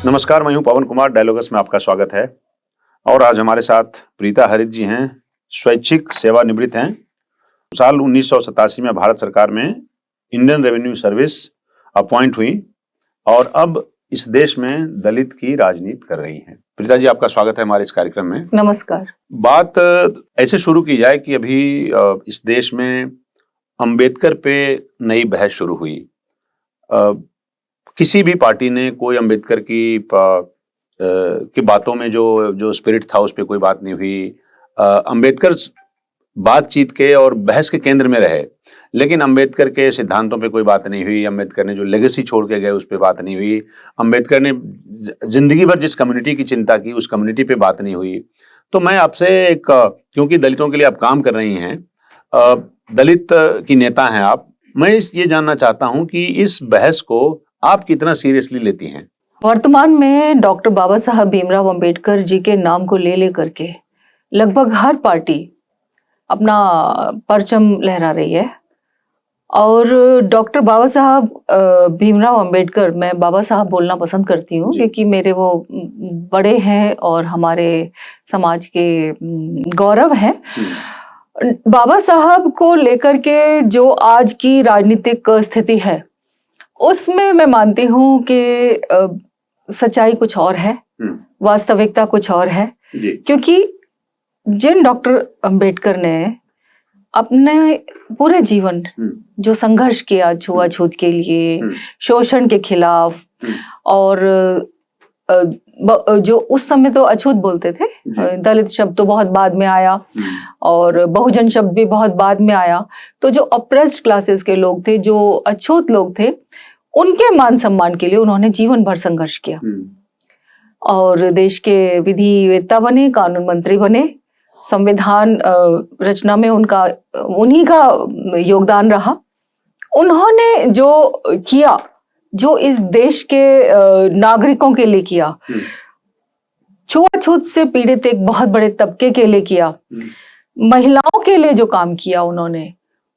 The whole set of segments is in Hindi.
नमस्कार, मैं हूं पवन कुमार। डायलॉगस में आपका स्वागत है। और आज हमारे साथ प्रीता हरित जी हैं, स्वैच्छिक सेवानिवृत्त हैं। साल 1987 में भारत सरकार में इंडियन रेवेन्यू सर्विस अपॉइंट हुई और अब इस देश में दलित की राजनीति कर रही हैं। प्रीता जी, आपका स्वागत है हमारे इस कार्यक्रम में। नमस्कार। बात ऐसे शुरू की जाए कि अभी इस देश में अंबेडकर पे नई बहस शुरू हुई। किसी भी पार्टी ने कोई अंबेडकर की बातों में जो स्पिरिट था उस पर कोई बात नहीं हुई। अंबेडकर बातचीत के और बहस के केंद्र में रहे, लेकिन अंबेडकर के सिद्धांतों पे कोई बात नहीं हुई। अंबेडकर ने जो लेगेसी छोड़ के गए उस पर बात नहीं हुई। अंबेडकर ने जिंदगी भर जिस कम्युनिटी की चिंता की उस कम्युनिटी पे बात नहीं हुई। तो मैं आपसे क्योंकि दलितों के लिए आप काम कर रही हैं, दलित की नेता हैं आप, मैं ये जानना चाहता हूं कि इस बहस को आप कितना सीरियसली लेती हैं? वर्तमान में डॉक्टर बाबा साहब भीमराव अंबेडकर जी के नाम को ले करके लगभग हर पार्टी अपना परचम लहरा रही है। और डॉक्टर बाबा साहब भीमराव अंबेडकर, मैं बाबा साहब बोलना पसंद करती हूँ क्योंकि मेरे वो बड़े हैं और हमारे समाज के गौरव हैं। बाबा साहब को लेकर के जो आज की राजनीतिक स्थिति है उसमें मैं मानती हूँ कि सच्चाई कुछ और है, वास्तविकता कुछ और है। क्योंकि जिन डॉक्टर अंबेडकर ने अपने पूरे जीवन जो संघर्ष किया छुआछूत के लिए, शोषण के खिलाफ, और जो उस समय तो अछूत बोलते थे, दलित शब्द तो बहुत बाद में आया और बहुजन शब्द भी बहुत बाद में आया। तो जो अप्रेस्ड क्लासेस के लोग थे, जो अछूत लोग थे, उनके मान सम्मान के लिए उन्होंने जीवन भर संघर्ष किया और देश के विधिवेत्ता बने, कानून मंत्री बने, संविधान रचना में उन्हीं का योगदान रहा। उन्होंने जो किया, जो इस देश के नागरिकों के लिए किया, छुआछूत से पीड़ित एक बहुत बड़े तबके के लिए किया, महिलाओं के लिए जो काम किया उन्होंने,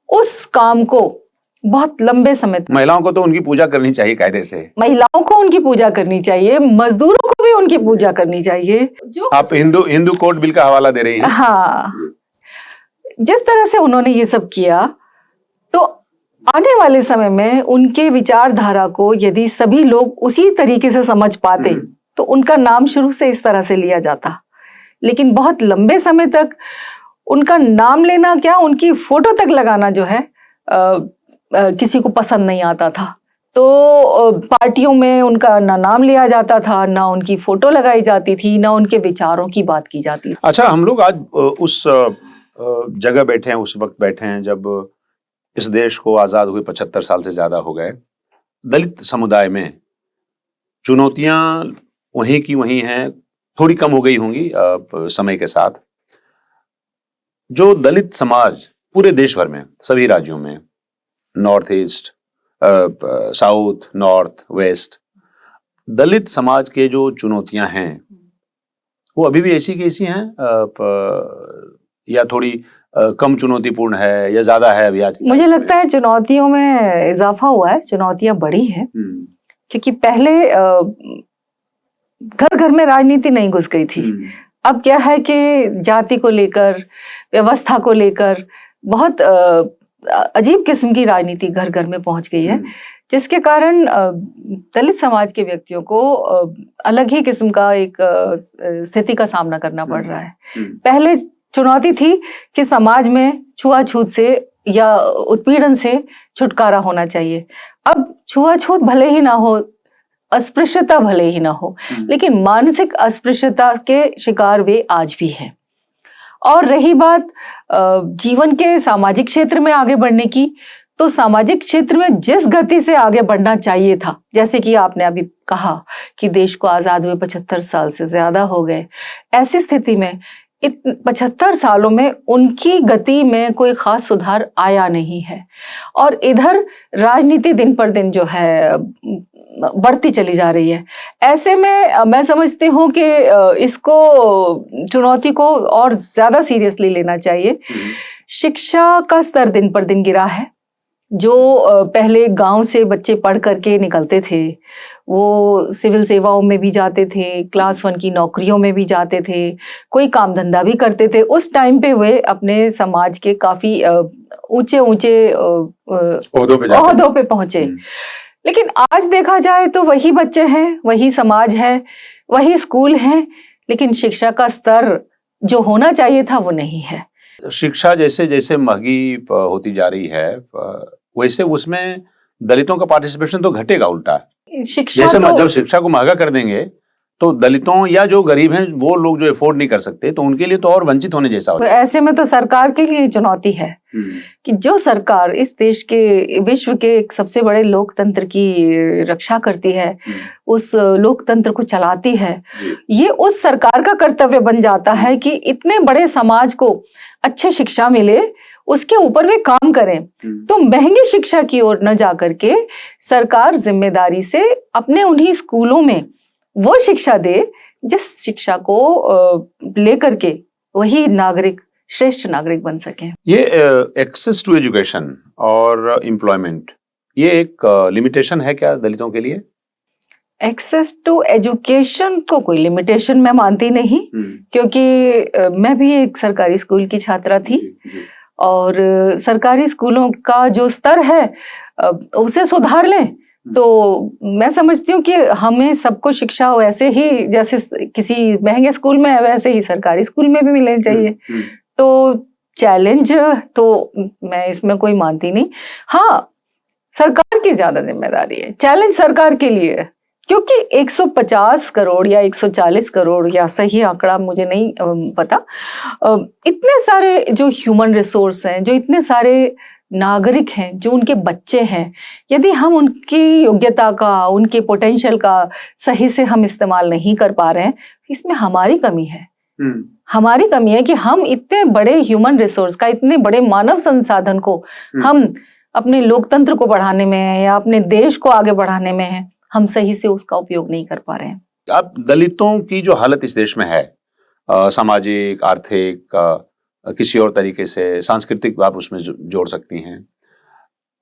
उस काम को बहुत लंबे समय तक, महिलाओं को तो उनकी पूजा करनी चाहिए, कायदे से महिलाओं को उनकी पूजा करनी चाहिए, मजदूरों को भी उनकी पूजा करनी चाहिए। जो आप हिंदू कोड बिल का हवाला दे रही हैं। हाँ, जिस तरह से उन्होंने ये सब किया, तो आने वाले समय में उनके विचारधारा को यदि सभी लोग उसी तरीके से समझ पाते तो उनका नाम शुरू से इस तरह से लिया जाता। लेकिन बहुत लंबे समय तक उनका नाम लेना क्या, उनकी फोटो तक लगाना जो है किसी को पसंद नहीं आता था। तो पार्टियों में उनका ना नाम लिया जाता था, ना उनकी फोटो लगाई जाती थी, ना उनके विचारों की बात की जाती थी। अच्छा, हम लोग आज उस जगह बैठे हैं, उस वक्त बैठे हैं जब इस देश को आजाद हुए 75 साल से ज्यादा हो गए। दलित समुदाय में चुनौतियां वहीं की वहीं हैं, थोड़ी कम हो गई होंगी समय के साथ। जो दलित समाज पूरे देश भर में, सभी राज्यों में, north east, south, north, west, Dalit समाज के जो चुनौतियां हैं वो अभी भी ऐसी की ऐसी हैं या थोड़ी कम चुनौतीपूर्ण है या ज्यादा है? अभी आज मुझे लगता है चुनौतियों में इजाफा हुआ है, चुनौतियां बढ़ी हैं। क्योंकि पहले घर घर में राजनीति नहीं घुस गई थी। अब क्या है कि जाति को लेकर, व्यवस्था को लेकर बहुत अजीब किस्म की राजनीति घर घर में पहुंच गई है, जिसके कारण दलित समाज के व्यक्तियों को अलग ही किस्म का एक स्थिति का सामना करना पड़ रहा है। पहले चुनौती थी कि समाज में छुआछूत से या उत्पीड़न से छुटकारा होना चाहिए। अब छुआछूत भले ही ना हो, अस्पृश्यता भले ही ना हो, लेकिन मानसिक अस्पृश्यता के शिकार वे आज भी हैं। और रही बात जीवन के सामाजिक क्षेत्र में आगे बढ़ने की, तो सामाजिक क्षेत्र में जिस गति से आगे बढ़ना चाहिए था, जैसे कि आपने अभी कहा कि देश को आजाद हुए 75 साल से ज्यादा हो गए, ऐसी स्थिति में 75 सालों में उनकी गति में कोई खास सुधार आया नहीं है। और इधर राजनीति दिन पर दिन जो है बढ़ती चली जा रही है। ऐसे में मैं समझती हूँ कि इसको, चुनौती को और ज्यादा सीरियसली लेना चाहिए। शिक्षा का स्तर दिन पर दिन गिरा है, जो पहले गांव से बच्चे पढ़ करके निकलते थे, वो सिविल सेवाओं में भी जाते थे, क्लास 1 की नौकरियों में भी जाते थे, कोई काम धंधा भी करते थे। उस टाइम पे वे अपने समाज के काफी ऊंचे ऊंचे ओहदों पे पहुंचे। लेकिन आज देखा जाए तो वही बच्चे हैं, वही समाज है, वही स्कूल है, लेकिन शिक्षा का स्तर जो होना चाहिए था वो नहीं है। शिक्षा जैसे जैसे महंगी होती जा रही है, वैसे उसमें दलितों का पार्टिसिपेशन तो घटेगा उल्टा। शिक्षा जैसे तो जब शिक्षा को महंगा कर देंगे तो दलितों या जो गरीब हैं वो लोग जो अफोर्ड नहीं कर सकते तो उनके लिए तो और वंचित होने जैसा हो जाएगा। ऐसे में तो सरकार के लिए चुनौती है कि जो सरकार इस देश के, विश्व के एक सबसे बड़े लोकतंत्र की रक्षा करती है, उस लोकतंत्र को चलाती है, ये उस सरकार का कर्तव्य बन जाता है कि इतने बड़े समाज को अच्छी शिक्षा मिले, उसके ऊपर वे काम करें। तो महंगी शिक्षा की ओर न जाकर के सरकार जिम्मेदारी से अपने उन्हीं स्कूलों में वो शिक्षा दे जिस शिक्षा को लेकर के वही नागरिक श्रेष्ठ नागरिक बन सके। ये एक्सेस टू एजुकेशन और एम्प्लॉयमेंट, ये एक लिमिटेशन है क्या दलितों के लिए? एक्सेस टू एजुकेशन को कोई लिमिटेशन मैं मानती नहीं, क्योंकि मैं भी एक सरकारी स्कूल की छात्रा थी और सरकारी स्कूलों का जो स्तर है उसे सुधार लें तो मैं समझती हूँ कि हमें सबको शिक्षा वैसे ही जैसे किसी महंगे स्कूल में है वैसे ही सरकारी स्कूल में भी मिलनी चाहिए। तो चैलेंज तो मैं इसमें कोई मानती नहीं। हाँ, सरकार की ज्यादा जिम्मेदारी है, चैलेंज सरकार के लिए है, क्योंकि 150 करोड़ या 140 करोड़ या सही आंकड़ा मुझे नहीं पता, इतने सारे जो ह्यूमन रिसोर्स हैं, जो इतने सारे नागरिक हैं, जो उनके बच्चे हैं, यदि हम उनकी योग्यता का, उनके पोटेंशियल का सही से हम इस्तेमाल नहीं कर पा रहे हैं, इसमें हमारी कमी है। हमारी कमी है कि हम इतने बड़े ह्यूमन रिसोर्स का, इतने बड़े मानव संसाधन को हम अपने लोकतंत्र को बढ़ाने में है या अपने देश को आगे बढ़ाने में है, हम सही से उसका उपयोग नहीं कर पा रहे हैं। आप दलितों की जो हालत इस देश में है, सामाजिक, आर्थिक, किसी और तरीके से सांस्कृतिक, आप उसमें जोड़ सकती हैं,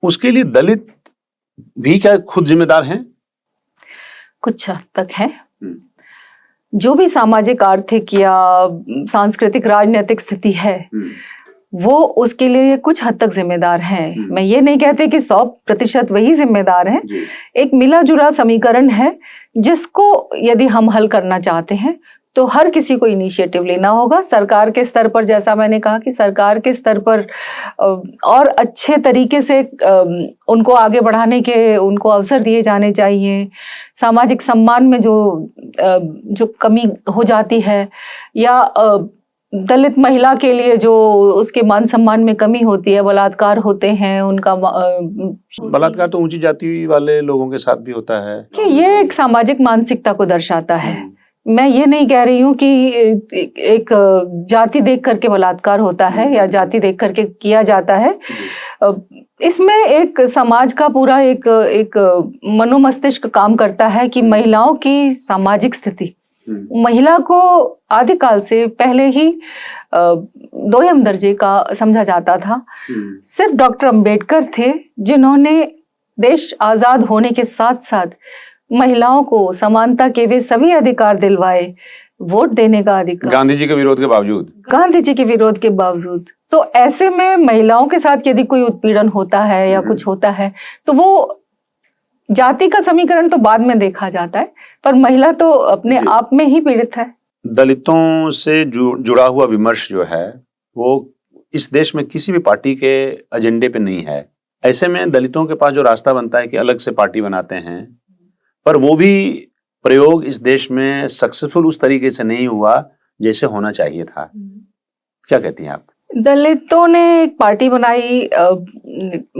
उसके लिए दलित भी क्या खुद जिम्मेदार हैं? कुछ हद तक है। जो भी सामाजिक, आर्थिक या सांस्कृतिक, राजनीतिक स्थिति है वो उसके लिए कुछ हद तक जिम्मेदार हैं। मैं ये नहीं कहती कि 100% वही जिम्मेदार हैं। एक मिला जुला समीकरण है जिसको यदि हम हल करना चाहते हैं तो हर किसी को इनिशिएटिव लेना होगा। सरकार के स्तर पर, जैसा मैंने कहा कि सरकार के स्तर पर और अच्छे तरीके से उनको आगे बढ़ाने के उनको अवसर दिए जाने चाहिए। सामाजिक सम्मान में जो कमी हो जाती है या दलित महिला के लिए जो उसके मान सम्मान में कमी होती है, बलात्कार होते हैं, उनका बलात्कार तो ऊंची जाति वाले लोगों के साथ भी होता है कि ये एक सामाजिक मानसिकता को दर्शाता है। मैं ये नहीं कह रही हूँ कि एक जाति देख करके बलात्कार होता है या जाति देख करके किया जाता है। इसमें एक समाज का पूरा एक मनोमस्तिष्क काम करता है कि महिलाओं की सामाजिक स्थिति, महिला को आदिकाल से पहले ही दोयम दर्जे का समझा जाता था। सिर्फ डॉक्टर अंबेडकर थे जिन्होंने देश आजाद होने के साथ साथ महिलाओं को समानता के वे सभी अधिकार दिलवाए, वोट देने का अधिकार, गांधी जी के विरोध के बावजूद। तो ऐसे में महिलाओं के साथ यदि कोई उत्पीड़न होता है या कुछ होता है तो वो जाति का समीकरण तो बाद में देखा जाता है, पर महिला तो अपने आप में ही पीड़ित है। दलितों से जुड़ा हुआ विमर्श जो है वो इस देश में किसी भी पार्टी के एजेंडे पे नहीं है। ऐसे में दलितों के पास जो रास्ता बनता है कि अलग से पार्टी बनाते हैं, पर वो भी प्रयोग इस देश में सक्सेसफुल उस तरीके से नहीं हुआ जैसे होना चाहिए था। क्या कहती हैं आप? दलितों ने एक पार्टी बनाई,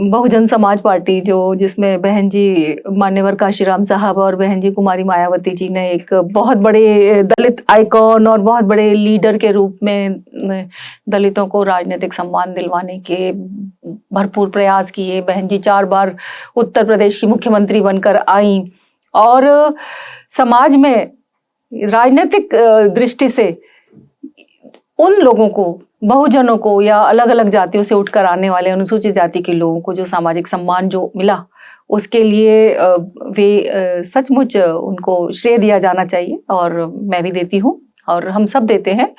बहुजन समाज पार्टी, जो जिसमें बहन जी मान्यवर काशीराम साहब और बहन जी कुमारी मायावती जी ने एक बहुत बड़े दलित आइकॉन और बहुत बड़े लीडर के रूप में दलितों को राजनीतिक सम्मान दिलवाने के भरपूर प्रयास किए। बहन जी 4 बार उत्तर प्रदेश की मुख्यमंत्री बनकर आई और समाज में राजनीतिक दृष्टि से उन लोगों को, बहुजनों को या अलग अलग जातियों से उठकर आने वाले अनुसूचित जाति के लोगों को जो सामाजिक सम्मान जो मिला, उसके लिए वे सचमुच उनको श्रेय दिया जाना चाहिए, और मैं भी देती हूँ और हम सब देते हैं।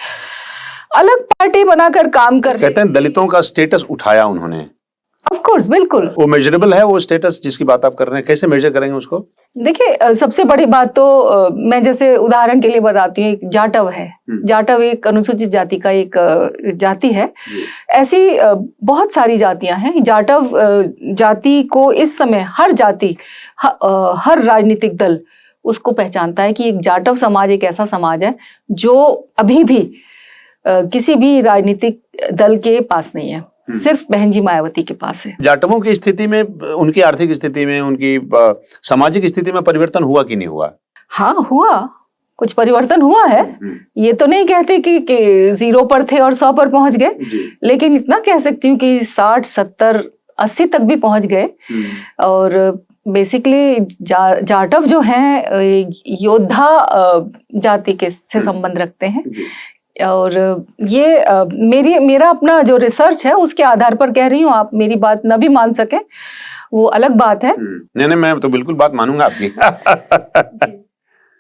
अलग पार्टी बनाकर काम कर, कहते हैं दलितों का स्टेटस उठाया उन्होंने। ऑफ कोर्स, बिल्कुल। वो मेजरेबल है वो स्टेटस जिसकी बात आप कर रहे हैं, कैसे मेजर करेंगे उसको? देखिए, सबसे बड़ी बात तो मैं जैसे उदाहरण के लिए बताती हूँ, एक जाटव है। जाटव एक अनुसूचित जाति का एक जाति है। ऐसी बहुत सारी जातियां हैं। जाटव जाति को इस समय हर जाति, हर राजनीतिक दल उसको पहचानता है कि एक जाटव समाज एक ऐसा समाज है जो अभी भी किसी भी राजनीतिक दल के पास नहीं है, सिर्फ बहन जी मायावती के पास है। जाटवों की स्थिति में, उनकी आर्थिक स्थिति में, उनकी सामाजिक स्थिति में परिवर्तन हुआ कि नहीं हुआ? हाँ, हुआ, कुछ परिवर्तन हुआ है। ये तो नहीं कहते कि 0 पर थे और 100 पर पहुंच गए, लेकिन इतना कह सकती हूँ कि 60, 70, 80 तक भी पहुंच गए। और बेसिकली जाटव जो हैं योद्धा जाति के से संबंध रखते हैं, और ये मेरा अपना जो रिसर्च है उसके आधार पर कह रही हूँ। आप मेरी बात न भी मान सके, वो अलग बात है। नहीं, मैं तो बिल्कुल बात मानूंगा आपकी।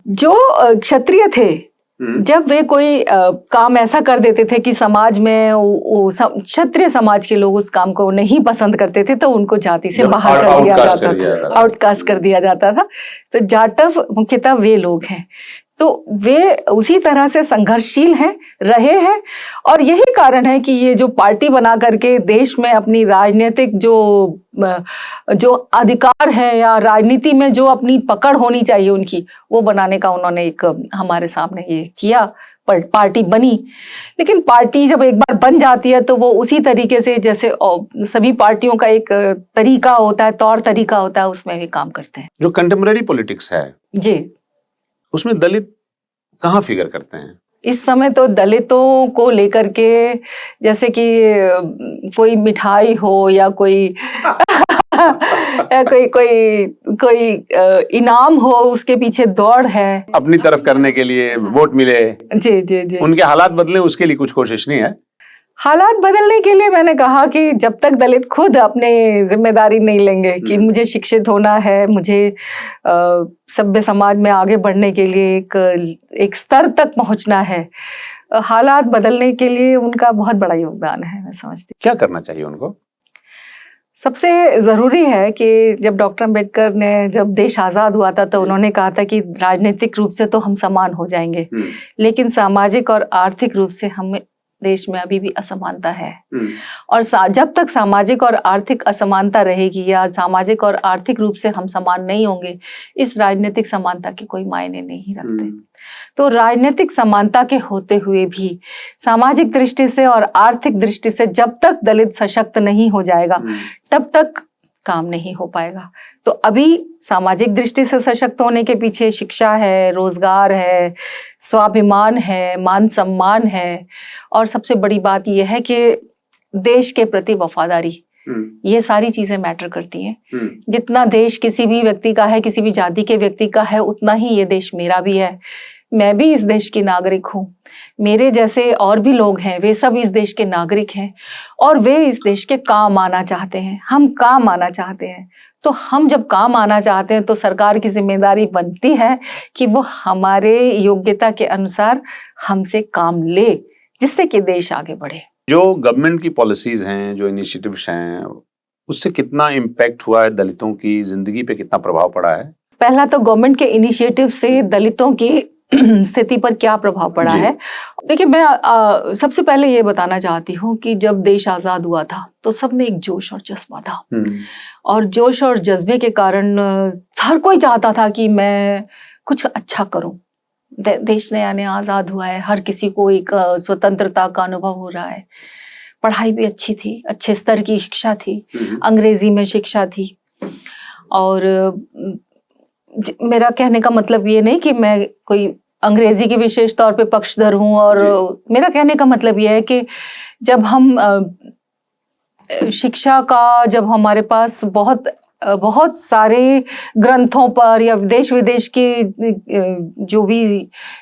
जो क्षत्रिय थे, जब वे कोई काम ऐसा कर देते थे कि समाज में क्षत्रिय समाज के लोग उस काम को नहीं पसंद करते थे, तो उनको जाति से बाहर कर दिया जाता था, आउटकास्ट कर दिया जाता था। तो जाटव मुख्यतः वे लोग हैं, तो वे उसी तरह से संघर्षशील हैं, रहे हैं। और यही कारण है कि ये जो पार्टी बना करके देश में अपनी राजनीतिक जो अधिकार है या राजनीति में जो अपनी पकड़ होनी चाहिए उनकी, वो बनाने का उन्होंने एक हमारे सामने ये किया, पार्टी बनी। लेकिन पार्टी जब एक बार बन जाती है तो वो उसी तरीके से, जैसे सभी पार्टियों का एक तरीका होता है, तौर तरीका होता है, उसमें भी काम करते हैं। जो कंटेम्पररी पॉलिटिक्स है जी, उसमें दलित कहाँ फिगर करते हैं? इस समय तो दलितों को लेकर के, जैसे कि कोई मिठाई हो या कोई कोई इनाम हो, उसके पीछे दौड़ है, अपनी तरफ करने के लिए, वोट मिले। जी जी जी। उनके हालात बदले उसके लिए कुछ कोशिश नहीं है? हालात बदलने के लिए मैंने कहा कि जब तक दलित खुद अपने जिम्मेदारी नहीं लेंगे कि मुझे शिक्षित होना है, मुझे सभ्य समाज में आगे बढ़ने के लिए एक स्तर तक पहुंचना है, हालात बदलने के लिए उनका बहुत बड़ा योगदान है, मैं समझती हूँ। क्या करना चाहिए उनको? सबसे जरूरी है कि जब डॉक्टर अम्बेडकर ने, जब देश आजाद हुआ था, तो उन्होंने कहा था कि राजनीतिक रूप से तो हम समान हो जाएंगे, लेकिन सामाजिक और आर्थिक रूप से हम देश में अभी भी असमानता है। और जब तक सामाजिक और आर्थिक असमानता रहेगी या सामाजिक और आर्थिक रूप से हम समान नहीं होंगे, इस राजनीतिक समानता के कोई मायने नहीं रखते। तो राजनीतिक समानता के होते हुए भी सामाजिक दृष्टि से और आर्थिक दृष्टि से जब तक दलित सशक्त नहीं हो जाएगा, तब तक काम नहीं हो पाएगा। तो अभी सामाजिक दृष्टि से सशक्त होने के पीछे शिक्षा है, रोजगार है, स्वाभिमान है, मान सम्मान है, और सबसे बड़ी बात यह है कि देश के प्रति वफादारी, ये सारी चीजें मैटर करती हैं। जितना देश किसी भी व्यक्ति का है, किसी भी जाति के व्यक्ति का है, उतना ही ये देश मेरा भी है। मैं भी इस देश की नागरिक हूँ, मेरे जैसे और भी लोग हैं, वे सब इस देश के नागरिक हैं, और वे इस देश के काम आना चाहते हैं, हम काम आना चाहते हैं। तो हम जब काम आना चाहते हैं तो सरकार की जिम्मेदारी बनती है कि वो हमारे योग्यता के अनुसार हमसे काम ले, जिससे कि देश आगे बढ़े। जो गवर्नमेंट की पॉलिसीज हैं, जो इनिशिएटिव्स हैं, उससे कितना इम्पैक्ट हुआ है, दलितों की जिंदगी पे कितना प्रभाव पड़ा है? पहला तो गवर्नमेंट के इनिशिएटिव से दलितों की स्थिति पर क्या प्रभाव पड़ा है। देखिए, मैं सबसे पहले ये बताना चाहती हूँ कि जब देश आजाद हुआ था तो सब में एक जोश और जज्बा था, और जोश और जज्बे के कारण हर कोई चाहता था कि मैं कुछ अच्छा करूं। देश नया नया आजाद हुआ है, हर किसी को एक स्वतंत्रता का अनुभव हो रहा है। पढ़ाई भी अच्छी थी, अच्छे स्तर की शिक्षा थी, अंग्रेजी में शिक्षा थी। और मेरा कहने का मतलब ये नहीं कि मैं कोई अंग्रेजी की विशेष तौर पे पक्षधर हूँ, और मेरा कहने का मतलब ये है कि जब हम शिक्षा का, जब हमारे पास बहुत बहुत सारे ग्रंथों पर या देश विदेश के जो भी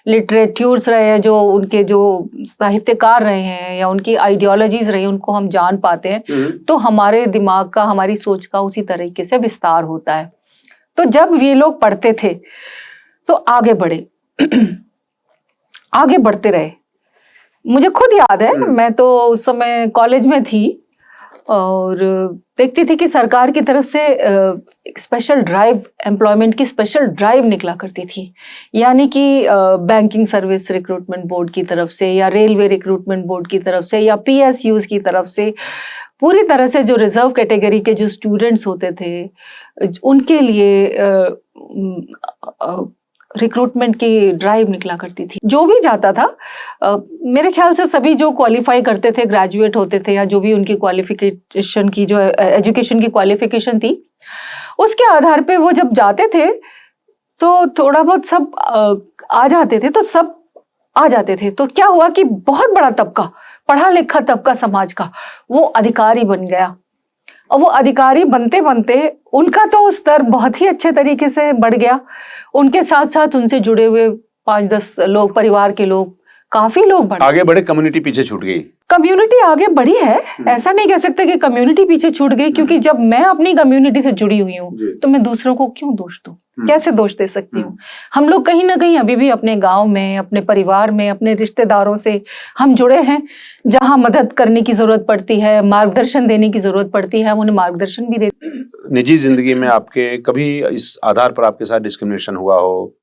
लिटरेचर्स रहे हैं, जो उनके जो साहित्यकार रहे हैं या उनकी आइडियोलॉजीज रही हैं, उनको हम जान पाते हैं, तो हमारे दिमाग का, हमारी सोच का उसी तरीके से विस्तार होता है। तो जब ये लोग पढ़ते थे तो आगे बढ़े आगे बढ़ते रहे। मुझे खुद याद है, मैं तो उस समय कॉलेज में थी और देखती थी कि सरकार की तरफ से एक स्पेशल ड्राइव, एम्प्लॉयमेंट की स्पेशल ड्राइव निकला करती थी। यानी कि बैंकिंग सर्विस रिक्रूटमेंट बोर्ड की तरफ से या रेलवे रिक्रूटमेंट बोर्ड की तरफ से या PSUs की तरफ से पूरी तरह से जो रिजर्व कैटेगरी के जो स्टूडेंट्स होते थे उनके लिए रिक्रूटमेंट की ड्राइव निकला करती थी। जो भी जाता था, मेरे ख्याल से सभी जो क्वालिफाई करते थे, ग्रेजुएट होते थे या जो भी उनकी क्वालिफिकेशन की, जो एजुकेशन की क्वालिफिकेशन थी, उसके आधार पे वो जब जाते थे तो थोड़ा बहुत सब आ जाते थे, तो सब आ जाते थे। तो क्या हुआ कि बहुत बड़ा तबका, पढ़ा लिखा तबका समाज का, वो अधिकारी बन गया। और वो अधिकारी बनते बनते उनका तो स्तर बहुत ही अच्छे तरीके से बढ़ गया। उनके साथ साथ उनसे जुड़े हुए 5-10 लोग, परिवार के लोग, काफी लोग बढ़े, आगे बढ़े, कम्युनिटी पीछे छूट गई। कम्युनिटी आगे बढ़ी है, ऐसा नहीं कह सकते कि कम्युनिटी पीछे छूट गई, क्योंकि जब मैं अपनी कम्युनिटी से जुड़ी हुई हूँ तो मैं दूसरों को क्यों दोष दूं, कैसे दोष दे सकती हूँ। हम लोग कहीं ना कहीं अभी भी अपने गांव में, अपने परिवार में, अपने रिश्तेदारों से हम जुड़े हैं। जहां मदद करने की जरूरत पड़ती है, मार्गदर्शन देने की जरूरत पड़ती है, हम उन्हें मार्गदर्शन भी देते हैं। निजी जिंदगी में आपके कभी इस आधार पर आपके साथ डिस्क्रिमिनेशन हुआ हो,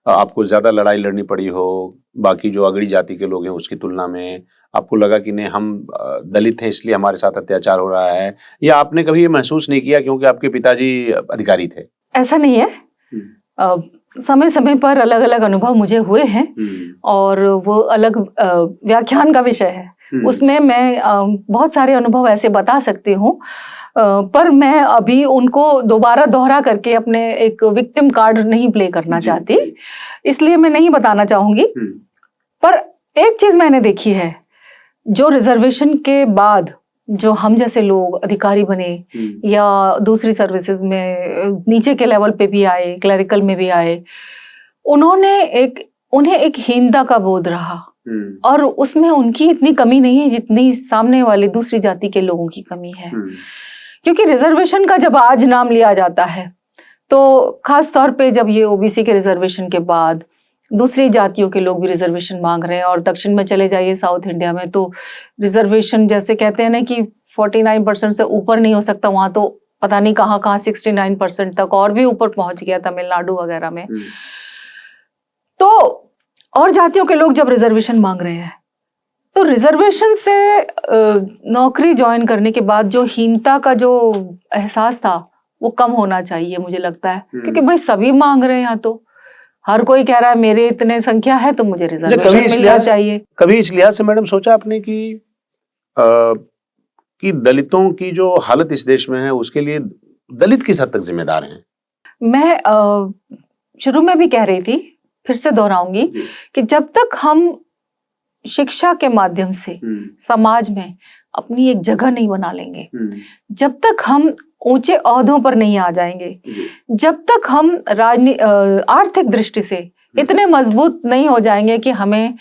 आपको ज्यादा लड़ाई लड़नी पड़ी हो बाकी जो अगड़ी जाति के लोग हैं उसकी तुलना में, आपको लगा कि नहीं हम दलित हैं इसलिए हमारे साथ अत्याचार हो रहा है, या आपने कभी ये महसूस नहीं किया क्योंकि आपके पिताजी अधिकारी थे? ऐसा नहीं है। समय समय पर अलग अलग अनुभव मुझे हुए हैं और वो अलग व्याख्यान का विषय है। उसमें मैं बहुत सारे अनुभव ऐसे बता सकती हूँ, पर मैं अभी उनको दोबारा दोहरा करके अपने एक विक्टिम कार्ड नहीं प्ले करना चाहती, इसलिए मैं नहीं बताना चाहूंगी। पर एक चीज मैंने देखी है, जो रिजर्वेशन के बाद जो हम जैसे लोग अधिकारी बने या दूसरी सर्विसेज में नीचे के लेवल पे भी आए, क्लरिकल में भी आए, उन्हें एक हीनता का बोध रहा और उसमें उनकी इतनी कमी नहीं है जितनी सामने वाले दूसरी जाति के लोगों की कमी है। क्योंकि रिजर्वेशन का जब आज नाम लिया जाता है तो खास तौर पे जब ये OBC के रिजर्वेशन के बाद दूसरी जातियों के लोग भी रिजर्वेशन मांग रहे हैं, और दक्षिण में चले जाइए, साउथ इंडिया में तो रिजर्वेशन जैसे कहते हैं ना कि 49% से ऊपर नहीं हो सकता, वहां तो पता नहीं कहाँ 69% तक और भी ऊपर पहुंच गया, तमिलनाडु वगैरह में। तो और जातियों के लोग जब रिजर्वेशन मांग रहे हैं तो रिजर्वेशन से नौकरी ज्वाइन करने के बाद जो हीनता का जो एहसास था वो कम होना चाहिए, मुझे लगता है। क्योंकि भाई सभी मांग रहे हैं, यहाँ तो हर कोई कह रहा है मेरे इतने संख्या है तो मुझे रिजर्वेशन मिलना चाहिए। कभी इस लिहाज से मैडम सोचा आपने कि दलितों की जो हालत इस देश में है उसके लिए दलित किस हद तक जिम्मेदार हैं? मैं शुरू में भी कह रही थी, फिर से दोहराऊंगी कि जब तक हम शिक्षा के माध्यम से समाज में अपनी एक जगह नहीं बना लेंगे, जब तक हम ऊंचे ओहदों पर नहीं आ जाएंगे, जब तक हम आर्थिक दृष्टि से इतने मजबूत नहीं हो जाएंगे कि हमें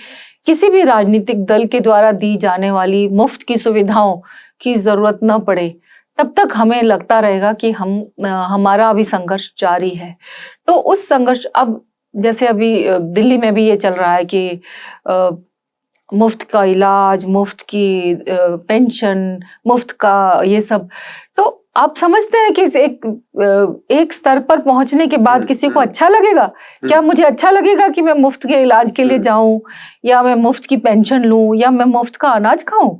किसी भी राजनीतिक दल के द्वारा दी जाने वाली मुफ्त की सुविधाओं की जरूरत न पड़े, तब तक हमें लगता रहेगा कि हमारा अभी संघर्ष जारी है। तो उस संघर्ष, अब जैसे अभी दिल्ली में भी ये चल रहा है कि मुफ्त का इलाज, मुफ्त की पेंशन, मुफ्त का ये सब, तो आप समझते हैं कि एक स्तर पर पहुंचने के बाद किसी को अच्छा लगेगा? क्या मुझे अच्छा लगेगा कि मैं मुफ्त के इलाज के लिए जाऊं, या मैं मुफ्त की पेंशन लूं, या मैं मुफ्त का अनाज खाऊं?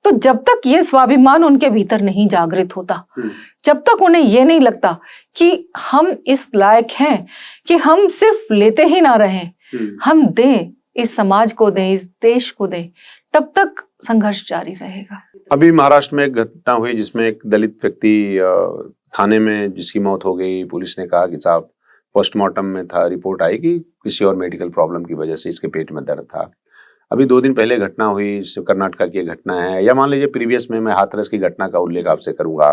तो जब तक ये स्वाभिमान उनके भीतर नहीं जागृत होता, जब तक उन्हें ये नहीं लगता कि हम इस लायक हैं कि हम सिर्फ लेते ही ना रहें, हम दें, इस समाज को दें, इस देश को दें, तब तक संघर्ष जारी रहेगा। अभी महाराष्ट्र में एक घटना हुई जिसमें एक दलित व्यक्ति थाने में जिसकी मौत हो गई। पुलिस ने कहा कि साहब पोस्टमार्टम में था, रिपोर्ट आई कि किसी और मेडिकल प्रॉब्लम की वजह से इसके पेट में दर्द था। अभी 2 दिन पहले घटना हुई, कर्नाटका की घटना है, या मान लीजिए प्रीवियस में मैं हाथरस की घटना का उल्लेख आपसे करूंगा।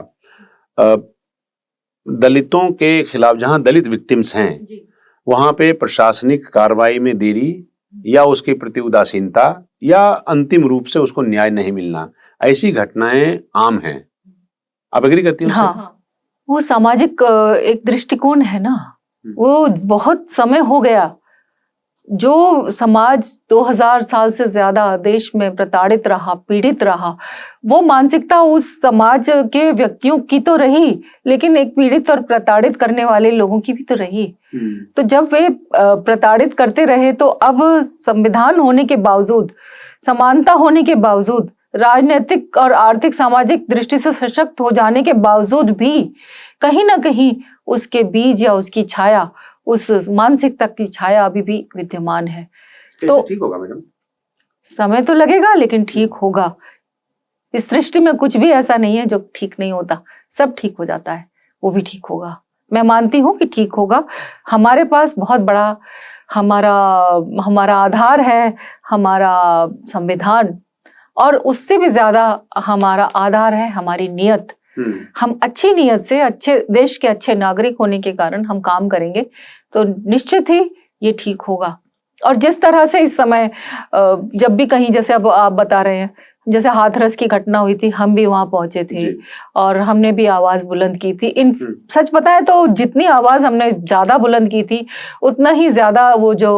दलितों के खिलाफ, जहां दलित विक्टिम्स हैं वहां पे प्रशासनिक कार्रवाई में देरी या उसके प्रति उदासीनता या अंतिम रूप से उसको न्याय नहीं मिलना, ऐसी घटनाएं आम हैं। आप एग्री करती हैं उससे? हाँ, वो सामाजिक एक दृष्टिकोण है ना, वो बहुत समय हो गया जो समाज 2000 साल से ज्यादा देश में प्रताड़ित रहा, पीड़ित रहा, वो मानसिकता उस समाज के व्यक्तियों की तो रही, लेकिन एक पीड़ित और प्रताड़ित करने वाले लोगों की भी तो रही। तो जब वे प्रताड़ित करते रहे तो अब संविधान होने के बावजूद, समानता होने के बावजूद, राजनीतिक और आर्थिक सामाजिक दृष्टि से सशक्त हो जाने के बावजूद भी कहीं ना कहीं उसके बीज या उसकी छाया, उस मानसिकता की छाया अभी भी विद्यमान है। तो ठीक होगा मैडम? समय तो लगेगा लेकिन ठीक होगा। इस सृष्टि में कुछ भी ऐसा नहीं है जो ठीक नहीं होता, सब ठीक हो जाता है, वो भी ठीक होगा। मैं मानती हूँ कि ठीक होगा। हमारे पास बहुत बड़ा हमारा आधार है, हमारा संविधान, और उससे भी ज्यादा हमारा आधार है हमारी नियत। हम अच्छी नियत से, अच्छे देश के अच्छे नागरिक होने के कारण हम काम करेंगे तो निश्चित ही ये ठीक होगा। और जिस तरह से इस समय जब भी कहीं, जैसे अब आप बता रहे हैं, जैसे हाथरस की घटना हुई थी, हम भी वहां पहुंचे थे और हमने भी आवाज बुलंद की थी। सच बताए तो जितनी आवाज हमने ज्यादा बुलंद की थी, उतना ही ज्यादा वो जो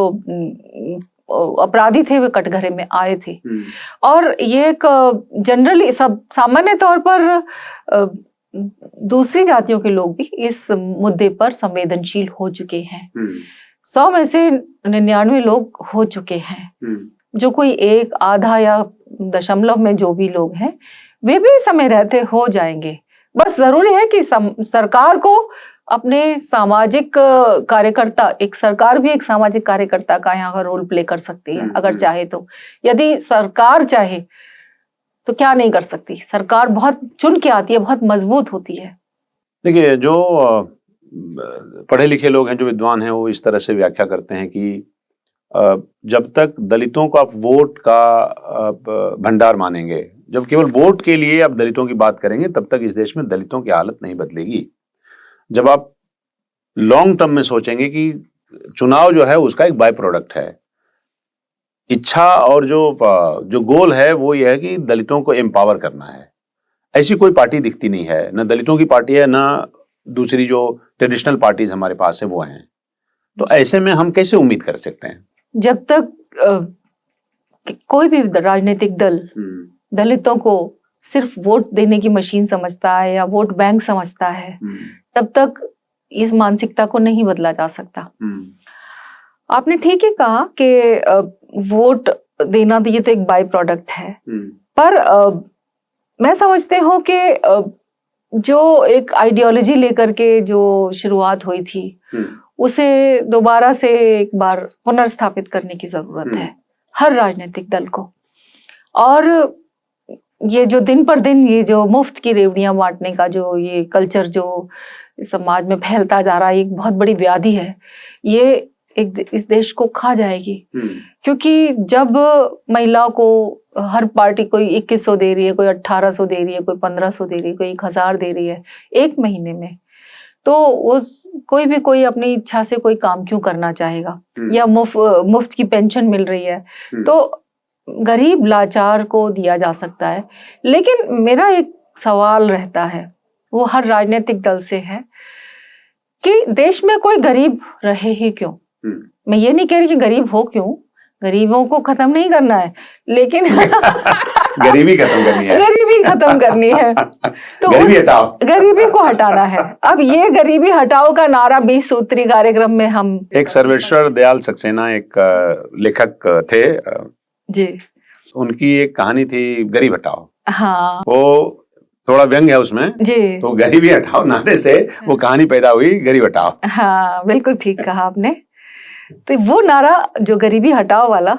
अपराधी थे वे कटघरे में आए थे। और ये एक जनरली सब सामान्य तौर पर दूसरी जातियों के लोग भी इस मुद्दे पर संवेदनशील हो चुके हैं। 100 में से 99 लोग हो चुके हैं। जो कोई एक आधा या दशमलव में जो भी लोग हैं वे भी समय रहते हो जाएंगे। बस जरूरी है कि सरकार को अपने सामाजिक कार्यकर्ता, एक सरकार भी एक सामाजिक कार्यकर्ता का यहाँ का रोल प्ले कर सकती है अगर चाहे तो। यदि सरकार चाहे तो क्या नहीं कर सकती। सरकार बहुत चुन के आती है, बहुत मजबूत होती है। देखिए, जो पढ़े लिखे लोग हैं, जो विद्वान हैं, वो इस तरह से व्याख्या करते हैं कि जब तक दलितों को आप वोट का भंडार मानेंगे, जब केवल वोट के लिए आप दलितों की बात करेंगे, तब तक इस देश में दलितों की हालत नहीं बदलेगी। जब आप लॉन्ग टर्म में सोचेंगे कि चुनाव जो है उसका एक बाय प्रोडक्ट है, इच्छा और जो गोल है वो ये है कि दलितों को एम्पावर करना है। ऐसी कोई पार्टी दिखती नहीं है, ना दलितों की पार्टी है, ना दूसरी जो ट्रेडिशनल पार्टीज हमारे पास है वो हैं। तो ऐसे में हम कैसे उम्मीद कर सकते हैं? जब तक कोई भी राजनीतिक दल दलितों को सिर्फ वोट देने की मशीन समझता है या वोट बैंक समझता है, तब तक इस मानसिकता को नहीं बदला जा सकता। आपने ठीक ही कहा कि वोट देना तो ये तो एक बाय प्रोडक्ट है, पर मैं समझती हूँ कि जो एक आइडियोलॉजी लेकर के जो शुरुआत हुई थी उसे दोबारा से एक बार पुनर्स्थापित करने की जरूरत है हर राजनीतिक दल को। और ये जो दिन पर दिन ये जो मुफ्त की रेवड़ियां बांटने का जो ये कल्चर जो समाज में फैलता जा रहा है, एक बहुत बड़ी व्याधि है। ये इस देश को खा जाएगी, क्योंकि जब महिला को हर पार्टी कोई 2100 दे रही है, कोई 1800 दे रही है, कोई 1500 दे रही है, कोई 1000 दे रही है एक महीने में, तो उस कोई अपनी इच्छा से कोई काम क्यों करना चाहेगा? या मुफ्त की पेंशन मिल रही है तो गरीब लाचार को दिया जा सकता है। लेकिन मेरा एक सवाल रहता है, वो हर राजनीतिक दल से है कि देश में कोई गरीब रहे ही क्यों? मैं ये नहीं कह रही कि गरीब हो क्यों, गरीबों को खत्म नहीं करना है, लेकिन गरीबी खत्म करनी है। गरीबी खत्म करनी है तो गरीबी हटाओ, गरीबी को हटाना है। अब ये गरीबी हटाओ का नारा 20 सूत्री कार्यक्रम में हम, एक सर्वेश्वर दयाल सक्सेना एक लेखक थे जी, उनकी एक कहानी थी गरीब हटाओ। हाँ, वो थोड़ा व्यंग है उसमें जी, तो गरीबी हटाओ नारे से वो कहानी पैदा हुई, गरीब हटाओ। हाँ, बिल्कुल ठीक कहा आपने। तो वो नारा जो गरीबी हटाओ वाला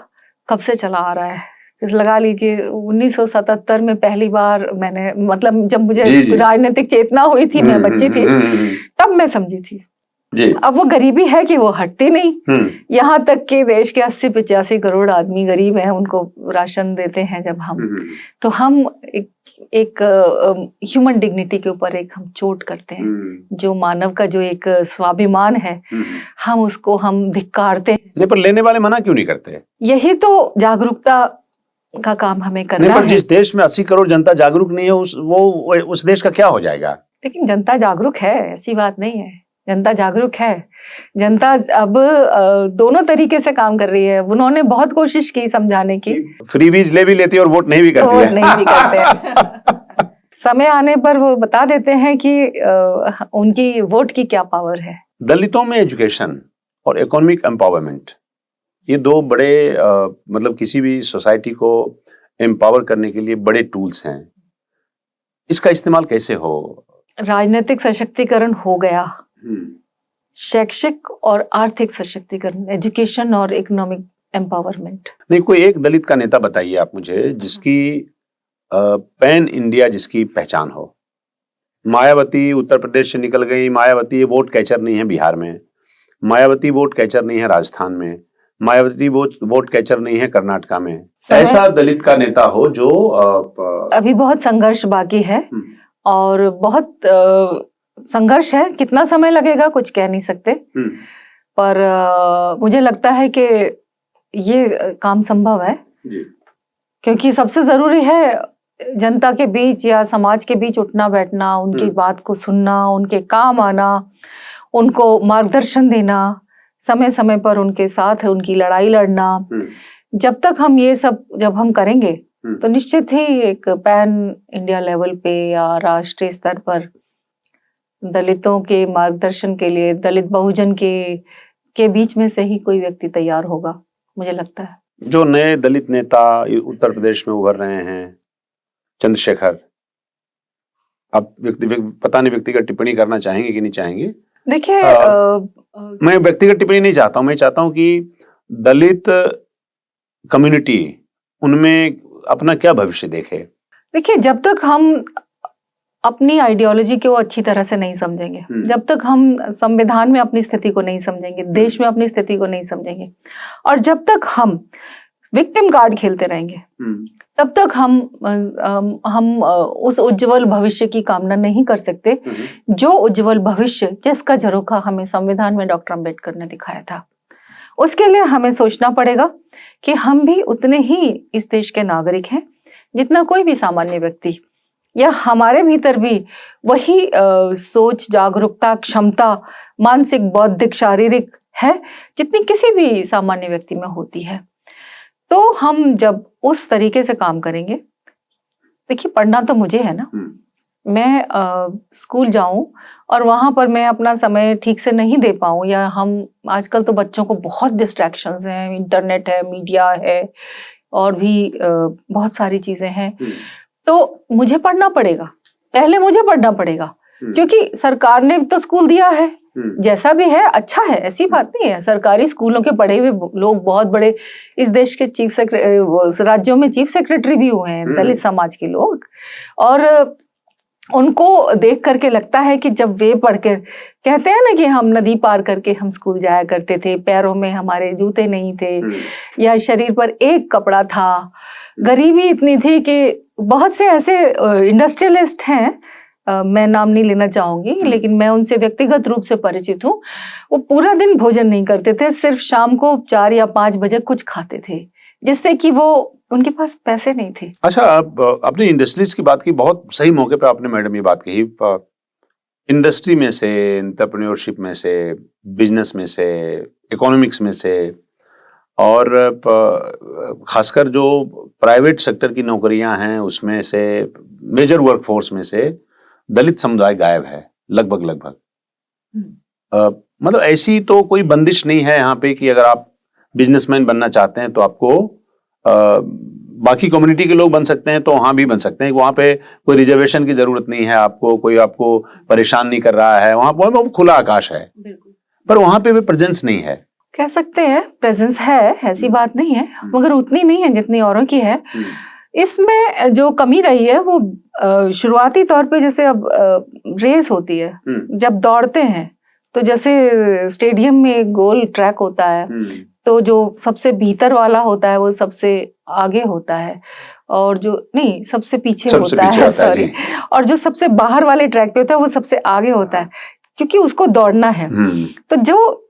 कब से चला आ रहा है, लगा लीजिए 1977 में पहली बार मैंने, मतलब जब मुझे राजनीतिक चेतना हुई थी, मैं बच्ची थी, तब मैं समझी थी जी। अब वो गरीबी है कि वो हटती नहीं। यहाँ तक कि देश के 80-85 करोड़ आदमी गरीब हैं, उनको राशन देते हैं जब हम, तो हम एक ह्यूमन डिग्निटी के ऊपर एक हम चोट करते हैं। जो मानव का जो एक स्वाभिमान है, हम उसको हम धिक्कारते हैं। नहीं, पर लेने वाले मना क्यों नहीं करते? यही तो जागरूकता का काम हमें करना है। जिस देश में 80 करोड़ जनता जागरूक नहीं है, उस देश का क्या हो जाएगा? लेकिन जनता जागरूक है, ऐसी बात नहीं है। जनता जागरूक है। जनता अब दोनों तरीके से काम कर रही है। उन्होंने बहुत कोशिश की समझाने की। फ्रीबीज ले भी लेती है और वोट नहीं भी करती है। नहीं भी करते समय आने पर वो बता देते हैं कि उनकी वोट की क्या पावर है। दलितों में एजुकेशन और इकोनॉमिक एम्पावरमेंट, ये दो बड़े मतलब किसी भी सोसाइटी को एम्पावर करने के लिए बड़े टूल्स हैं। इसका इस्तेमाल कैसे हो? राजनीतिक सशक्तिकरण हो गया, शैक्षिक और आर्थिक सशक्तिकरण, एजुकेशन और इकोनॉमिक एम्पावरमेंट। नहीं, कोई एक दलित का नेता बताइए आप मुझे जिसकी पैन इंडिया जिसकी पहचान हो। मायावती उत्तर प्रदेश से निकल गई, मायावती वोट कैचर नहीं है बिहार में, मायावती वोट कैचर नहीं है राजस्थान में, मायावती वोट कैचर नहीं है कर्नाटका में। ऐसा दलित का नेता हो जो अभी बहुत संघर्ष बाकी है और बहुत संघर्ष है। कितना समय लगेगा कुछ कह नहीं सकते, पर मुझे लगता है कि ये काम संभव है जी। क्योंकि सबसे जरूरी है जनता के बीच या समाज के बीच उठना बैठना, उनकी बात को सुनना, उनके काम आना, उनको मार्गदर्शन देना, समय समय पर उनके साथ उनकी लड़ाई लड़ना। जब तक हम ये सब जब हम करेंगे तो निश्चित ही एक पैन इंडिया लेवल पे या राष्ट्रीय स्तर पर दलितों के मार्गदर्शन के लिए दलित बहुजन के बीच में से ही कोई व्यक्ति तैयार होगा, मुझे लगता है। जो नए दलित नेता उत्तर प्रदेश में उभर रहे हैं, चंद्रशेखर, आप पता नहीं व्यक्तिगत टिप्पणी करना चाहेंगे कि नहीं चाहेंगे? देखिए, मैं व्यक्तिगत टिप्पणी नहीं चाहता हूं। मैं चाहता हूं कि दलित कम्युनिटी उनमें अपना क्या भविष्य देखे। देखिए, जब तक हम अपनी आइडियोलॉजी को अच्छी तरह से नहीं समझेंगे, जब तक हम संविधान में अपनी स्थिति को नहीं समझेंगे, देश में अपनी स्थिति को नहीं समझेंगे, और जब तक हम विक्टिम कार्ड खेलते रहेंगे, तब तक हम उस उज्जवल भविष्य की कामना नहीं कर सकते जो उज्जवल भविष्य जिसका झरोखा हमें संविधान में डॉक्टर अंबेडकर ने दिखाया था। उसके लिए हमें सोचना पड़ेगा कि हम भी उतने ही इस देश के नागरिक हैं जितना कोई भी सामान्य व्यक्ति, या हमारे भीतर भी वही सोच, जागरूकता, क्षमता, मानसिक, बौद्धिक, शारीरिक है जितनी किसी भी सामान्य व्यक्ति में होती है। तो हम जब उस तरीके से काम करेंगे, देखिए पढ़ना तो मुझे है ना, मैं स्कूल जाऊं और वहां पर मैं अपना समय ठीक से नहीं दे पाऊं, या हम आजकल तो बच्चों को बहुत डिस्ट्रैक्शंस हैं, इंटरनेट है, मीडिया है और भी बहुत सारी चीजें हैं, तो मुझे पढ़ना पड़ेगा। पहले मुझे पढ़ना पड़ेगा क्योंकि सरकार ने तो स्कूल दिया है, जैसा भी है अच्छा है, ऐसी बात नहीं है। सरकारी स्कूलों के पढ़े हुए लोग बहुत बड़े इस देश के राज्यों में चीफ सेक्रेटरी भी हुए हैं, दलित समाज के लोग, और उनको देख करके लगता है कि जब वे पढ़कर कहते हैं ना कि हम नदी पार करके हम स्कूल जाया करते थे, पैरों में हमारे जूते नहीं थे या शरीर पर एक कपड़ा था, गरीबी इतनी थी कि बहुत से ऐसे इंडस्ट्रियलिस्ट हैं, मैं नाम नहीं लेना चाहूंगी, लेकिन मैं उनसे व्यक्तिगत रूप से परिचित हूँ। वो पूरा दिन भोजन नहीं करते थे, सिर्फ शाम को 4 या 5 बजे कुछ खाते थे, जिससे कि वो उनके पास पैसे नहीं थे। अच्छा, आपने इंडस्ट्रीज की बात की, बहुत सही मौके पे आपने मैडम ये बात कही। इंडस्ट्री में से, एंटरप्रेन्योरशिप में से, बिजनेस में से, इकोनॉमिक्स में से, और खासकर जो प्राइवेट सेक्टर की नौकरियां हैं उसमें से, मेजर वर्कफोर्स में से दलित समुदाय गायब है लगभग। मतलब ऐसी तो कोई बंदिश नहीं है यहाँ पे कि अगर आप बिजनेसमैन बनना चाहते हैं तो आपको बाकी कम्युनिटी के लोग बन सकते हैं, तो वहां भी बन सकते हैं। वहां पे कोई रिजर्वेशन की जरूरत नहीं है, आपको कोई आपको परेशान नहीं कर रहा है, वहां पर खुला आकाश है। पर वहां पे भी प्रेजेंस नहीं है। कह सकते हैं प्रेजेंस है, ऐसी बात नहीं है, मगर उतनी नहीं है जितनी औरों की है। इसमें जो कमी रही है वो शुरुआती तौर पे, जैसे अब रेस होती है, जब दौड़ते हैं तो जैसे स्टेडियम में एक गोल ट्रैक होता है, तो जो सबसे भीतर वाला होता है वो सबसे आगे होता है, और जो नहीं सबसे पीछे होता है, सॉरी, और जो सबसे बाहर वाले ट्रैक पे होता है वो सबसे आगे होता है, क्योंकि उसको दौड़ना है। तो जो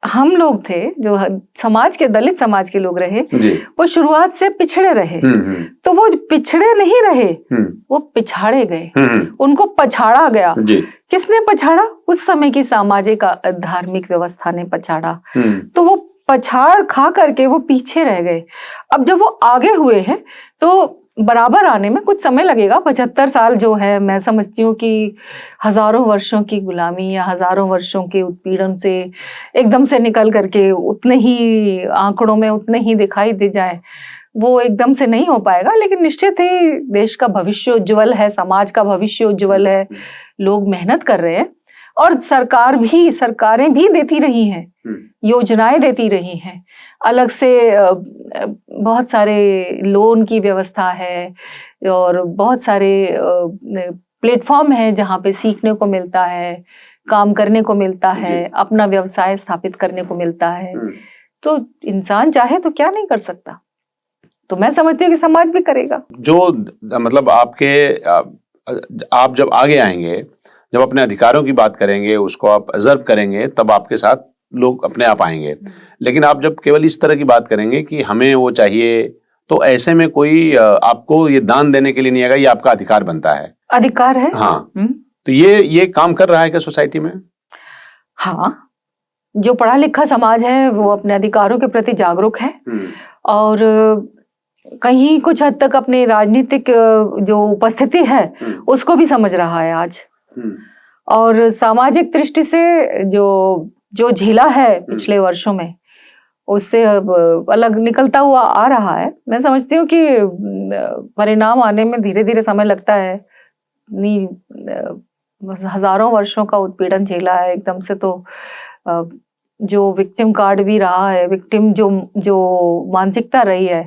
हम लोग थे, जो समाज के, दलित समाज के लोग रहे, वो शुरुआत से पिछड़े रहे, तो वो पिछड़े नहीं रहे, वो पिछाड़े गए, उनको पछाड़ा गया। किसने पछाड़ा? उस समय की सामाजिक धार्मिक व्यवस्था ने पछाड़ा, तो वो पछाड़ खा करके वो पीछे रह गए। अब जब वो आगे हुए हैं तो बराबर आने में कुछ समय लगेगा। 75 साल जो है, मैं समझती हूँ कि हजारों वर्षों की गुलामी या हजारों वर्षों के उत्पीड़न से एकदम से निकल करके उतने ही आंकड़ों में उतने ही दिखाई दे जाए, वो एकदम से नहीं हो पाएगा। लेकिन निश्चित ही देश का भविष्य उज्जवल है, समाज का भविष्य उज्जवल है, लोग मेहनत कर रहे हैं, और सरकारें भी देती रही हैं, योजनाएं देती रही हैं, अलग से बहुत सारे लोन की व्यवस्था है, और बहुत सारे प्लेटफॉर्म है जहाँ पे सीखने को मिलता है, काम करने को मिलता है, अपना व्यवसाय स्थापित करने को मिलता है। तो इंसान चाहे तो क्या नहीं कर सकता। तो मैं समझती हूँ कि समाज भी करेगा। जो मतलब आप जब आगे आएंगे, जब अपने अधिकारों की बात करेंगे, उसको आप ऑब्जर्व करेंगे, तब आपके साथ लोग अपने आप आएंगे। लेकिन आप जब केवल इस तरह की बात करेंगे कि हमें वो चाहिए, तो ऐसे में कोई आपको ये दान देने के लिए नहीं आएगा, ये आपका अधिकार बनता है। अधिकार है। हाँ। तो ये काम कर रहा है क्या सोसाइटी में? हाँ, जो पढ़ा लिखा समाज है वो अपने अधिकारों के प्रति जागरूक है, और कहीं कुछ हद तक अपनी राजनीतिक जो उपस्थिति है उसको भी समझ रहा है आज। और सामाजिक दृष्टि से जो झेला है पिछले वर्षों में, उससे अब अलग निकलता हुआ आ रहा है। मैं समझती हूँ कि परिणाम आने में धीरे धीरे समय लगता है। हजारों वर्षों का उत्पीड़न झेला है, एकदम से तो जो विक्टिम कार्ड भी रहा है, विक्टिम जो मानसिकता रही है,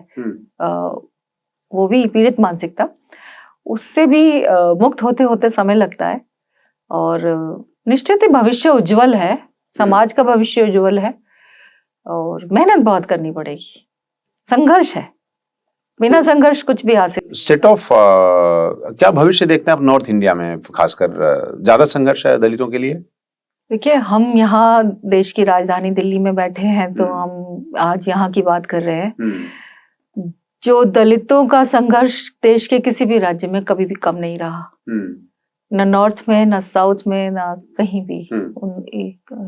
वो भी पीड़ित मानसिकता, उससे भी मुक्त होते होते समय लगता है। और निश्चित ही भविष्य उज्जवल है, समाज का भविष्य उज्जवल है, और मेहनत बहुत करनी पड़ेगी, संघर्ष है, बिना संघर्ष कुछ भी हासिल। स्टेट ऑफ क्या भविष्य देखते हैं आप नॉर्थ इंडिया में? खासकर ज्यादा संघर्ष है दलितों के लिए? देखिए, हम यहाँ देश की राजधानी दिल्ली में बैठे हैं, तो हम आज यहाँ की बात कर रहे हैं। जो दलितों का संघर्ष देश के किसी भी राज्य में कभी भी कम नहीं रहा, न नॉर्थ में, न साउथ में, न कहीं भी,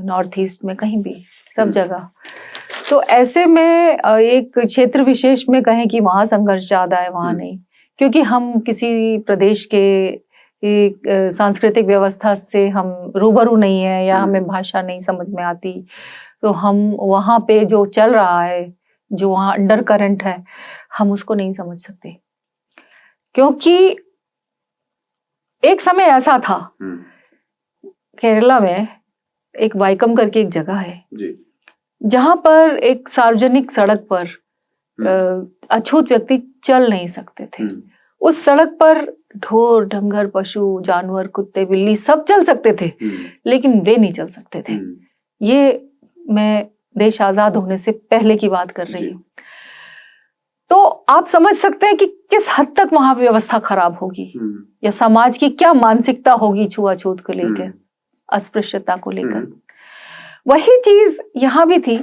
नॉर्थ ईस्ट में, कहीं भी, सब जगह। तो ऐसे में एक क्षेत्र विशेष में कहें कि वहाँ संघर्ष ज्यादा है, वहाँ नहीं, क्योंकि हम किसी प्रदेश के एक सांस्कृतिक व्यवस्था से हम रूबरू नहीं है, या हमें भाषा नहीं समझ में आती, तो हम वहाँ पे जो चल रहा है, जो वहाँ अंडर करंट है, हम उसको नहीं समझ सकते। क्योंकि एक समय ऐसा था, केरला में एक वाइकम करके एक जगह है, जहां पर एक सार्वजनिक सड़क पर अछूत व्यक्ति चल नहीं सकते थे। उस सड़क पर ढोर ढंगर, पशु, जानवर, कुत्ते, बिल्ली सब चल सकते थे, लेकिन वे नहीं चल सकते थे। ये मैं देश आजाद होने से पहले की बात कर रही हूँ। तो आप समझ सकते हैं कि किस हद तक वहां व्यवस्था खराब होगी, या समाज की क्या मानसिकता होगी छुआछूत को लेकर, अस्पृश्यता को लेकर। वही चीज यहाँ भी थी,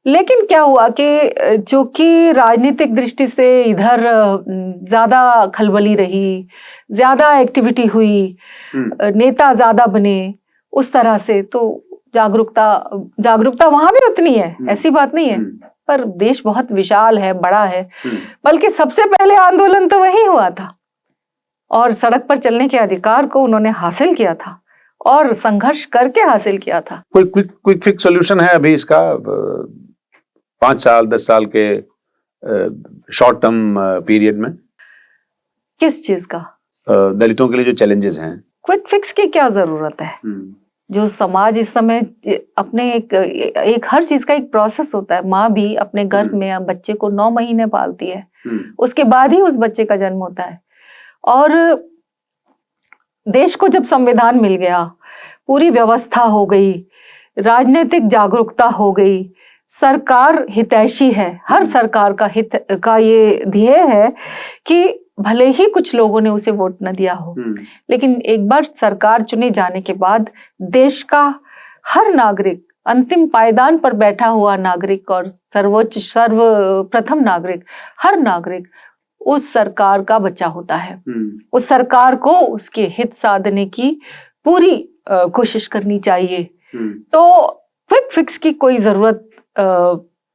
लेकिन क्या हुआ कि जो कि राजनीतिक दृष्टि से इधर ज्यादा खलबली रही, ज्यादा एक्टिविटी हुई, नेता ज्यादा बने, उस तरह से तो जागरूकता वहां भी उतनी है, ऐसी बात नहीं है, पर देश बहुत विशाल है, बड़ा है। बल्कि सबसे पहले आंदोलन तो वही हुआ था, और सड़क पर चलने के अधिकार को उन्होंने हासिल किया था, और संघर्ष करके हासिल किया था। कोई क्विक फिक्स सॉल्यूशन है अभी इसका? 5 साल 10 साल के शॉर्ट टर्म पीरियड में किस चीज का? दलितों के लिए जो चैलेंजेस हैं। क्विक फिक्स की क्या जरूरत है? जो समाज इस समय अपने एक हर चीज का एक प्रोसेस होता है। माँ भी अपने गर्भ में बच्चे को 9 महीने पालती है, उसके बाद ही उस बच्चे का जन्म होता है। और देश को जब संविधान मिल गया, पूरी व्यवस्था हो गई, राजनीतिक जागरूकता हो गई, सरकार हितैषी है, हर सरकार का हित का ये ध्येय है कि भले ही कुछ लोगों ने उसे वोट न दिया हो, लेकिन एक बार सरकार चुने जाने के बाद देश का हर नागरिक, अंतिम पायदान पर बैठा हुआ नागरिक और सर्वोच्च सर्वप्रथम नागरिक, हर नागरिक उस सरकार का बच्चा होता है। उस सरकार को उसके हित साधने की पूरी कोशिश करनी चाहिए। तो क्विक फिक्स की कोई जरूरत,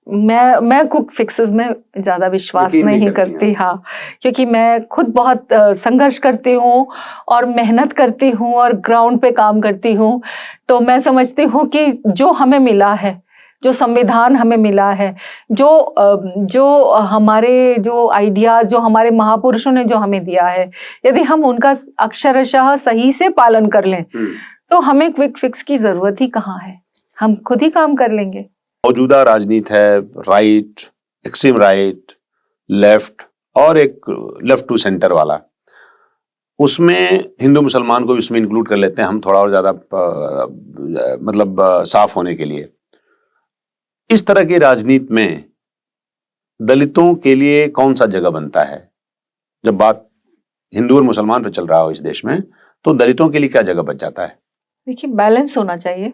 मैं क्विक फिक्सेस में ज्यादा विश्वास नहीं करती। हाँ, क्योंकि मैं खुद बहुत संघर्ष करती हूँ और मेहनत करती हूँ और ग्राउंड पे काम करती हूँ। तो मैं समझती हूँ कि जो हमें मिला है, जो संविधान हमें मिला है, जो हमारे जो आइडियाज, जो हमारे महापुरुषों ने जो हमें दिया है, यदि हम उनका अक्षरशः सही से पालन कर लें तो हमें क्विक फिक्स की जरूरत ही कहाँ है, हम खुद ही काम कर लेंगे। मौजूदा राजनीति है राइट, एक्सट्रीम राइट, लेफ्ट और एक लेफ्ट टू सेंटर वाला, उसमें हिंदू मुसलमान को इसमें इंक्लूड कर लेते हैं हम थोड़ा और ज्यादा मतलब साफ होने के लिए। इस तरह की राजनीति में दलितों के लिए कौन सा जगह बनता है? जब बात हिंदू और मुसलमान पे चल रहा हो इस देश में, तो दलितों के लिए क्या जगह बच जाता है? देखिए, बैलेंस होना चाहिए।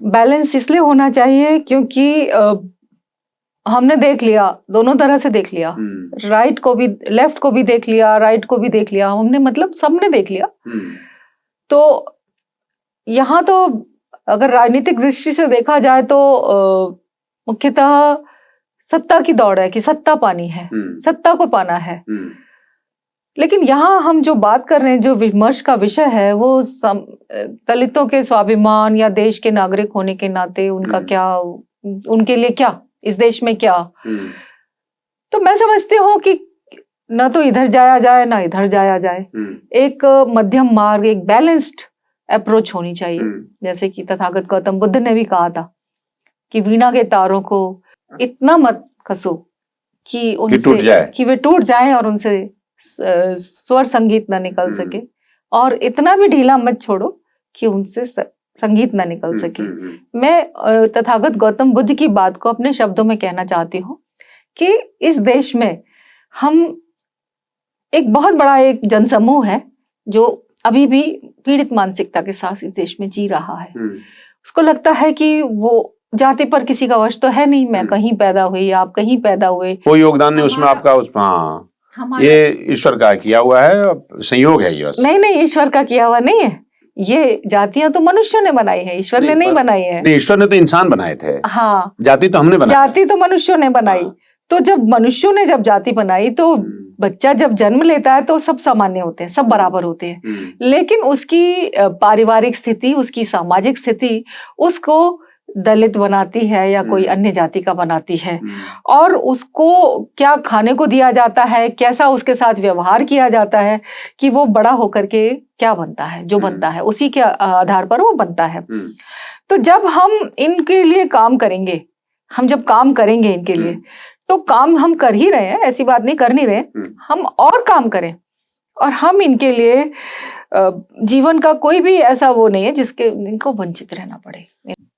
बैलेंस इसलिए होना चाहिए क्योंकि हमने देख लिया, दोनों तरह से देख लिया, राइट को भी, लेफ्ट को भी देख लिया, राइट को भी देख लिया, हमने मतलब सबने देख लिया। तो यहाँ तो अगर राजनीतिक दृष्टि से देखा जाए तो मुख्यतः सत्ता की दौड़ है कि सत्ता पानी है, सत्ता को पाना है। लेकिन यहाँ हम जो बात कर रहे हैं, जो विमर्श का विषय है, वो दलितों के स्वाभिमान या देश के नागरिक होने के नाते उनका क्या, उनके लिए क्या, इस देश में क्या। तो मैं समझती हूँ कि न तो इधर जाया जाए ना इधर जाया जाए, एक मध्यम मार्ग, एक बैलेंस्ड अप्रोच होनी चाहिए। जैसे कि तथागत गौतम बुद्ध ने भी कहा था कि वीणा के तारों को इतना मत कसो कि उनसे कि वे टूट जाएं और उनसे स्वर संगीत ना निकल सके, और इतना भी ढीला मत छोड़ो कि उनसे संगीत ना निकल सके। मैं तथागत गौतम बुद्ध की बात को अपने शब्दों में कहना चाहती हूँ कि इस देश में हम एक बहुत बड़ा एक जनसमूह है जो अभी भी पीड़ित मानसिकता के साथ इस देश में जी रहा है। उसको लगता है कि वो जाति पर किसी का वश तो है नहीं, मैं कहीं पैदा हुई, आप कहीं पैदा हुए, कोई योगदान नहीं उसमें आपका, उसमें ये ईश्वर का किया हुआ है, संयोग है ये बस। नहीं, ईश्वर का किया हुआ नहीं है, ये जातियां तो मनुष्यों ने बनाई है, ईश्वर ने नहीं बनाई है। नहीं, ईश्वर ने तो इंसान बनाए थे। हाँ, जाति तो हमने बनाई, जाति तो मनुष्यों ने बनाई। तो जब मनुष्यों ने जब जाति बनाई तो बच्चा जब जन्म लेता है तो सब सामान्य होते हैं, सब बराबर होते हैं। लेकिन उसकी पारिवारिक स्थिति, उसकी सामाजिक स्थिति उसको दलित बनाती है या कोई अन्य जाति का बनाती है, और उसको क्या खाने को दिया जाता है, कैसा उसके साथ व्यवहार किया जाता है कि वो बड़ा होकर के क्या बनता है, जो बनता है उसी के आधार पर वो बनता है। तो जब हम इनके लिए काम करेंगे, हम जब काम करेंगे इनके लिए, तो काम हम कर ही रहे हैं, ऐसी बात नहीं कर नहीं रहे, हम और काम करें, और हम इनके लिए जीवन का कोई भी ऐसा वो नहीं है जिसके इनको वंचित रहना पड़े।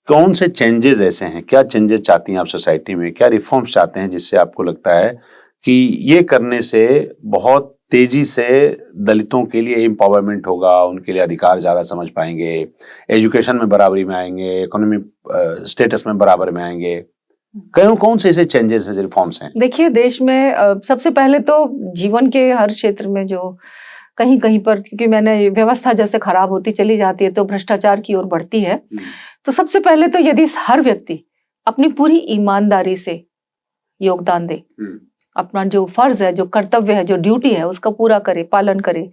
कौन से चेंजेस ऐसे हैं, क्या चेंजेस चाहती हैं आप सोसाइटी में, क्या रिफॉर्म्स चाहते हैं जिससे आपको लगता है कि ये करने से बहुत तेजी से दलितों के लिए एम्पावरमेंट होगा, उनके लिए अधिकार ज्यादा समझ पाएंगे, एजुकेशन में बराबरी में आएंगे, इकोनॉमिक स्टेटस में बराबर में आएंगे? कौन से ऐसे चेंजेस हैं, रिफॉर्म्स हैं? देखिए, देश में सबसे पहले तो जीवन के हर क्षेत्र में जो कहीं कहीं पर, क्योंकि मैंने व्यवस्था जैसे खराब होती चली जाती है तो भ्रष्टाचार की ओर बढ़ती है, तो सबसे पहले तो यदि हर व्यक्ति अपनी पूरी ईमानदारी से योगदान दे, अपना जो फर्ज है, जो कर्तव्य है, जो ड्यूटी है उसका पूरा करे, पालन करे,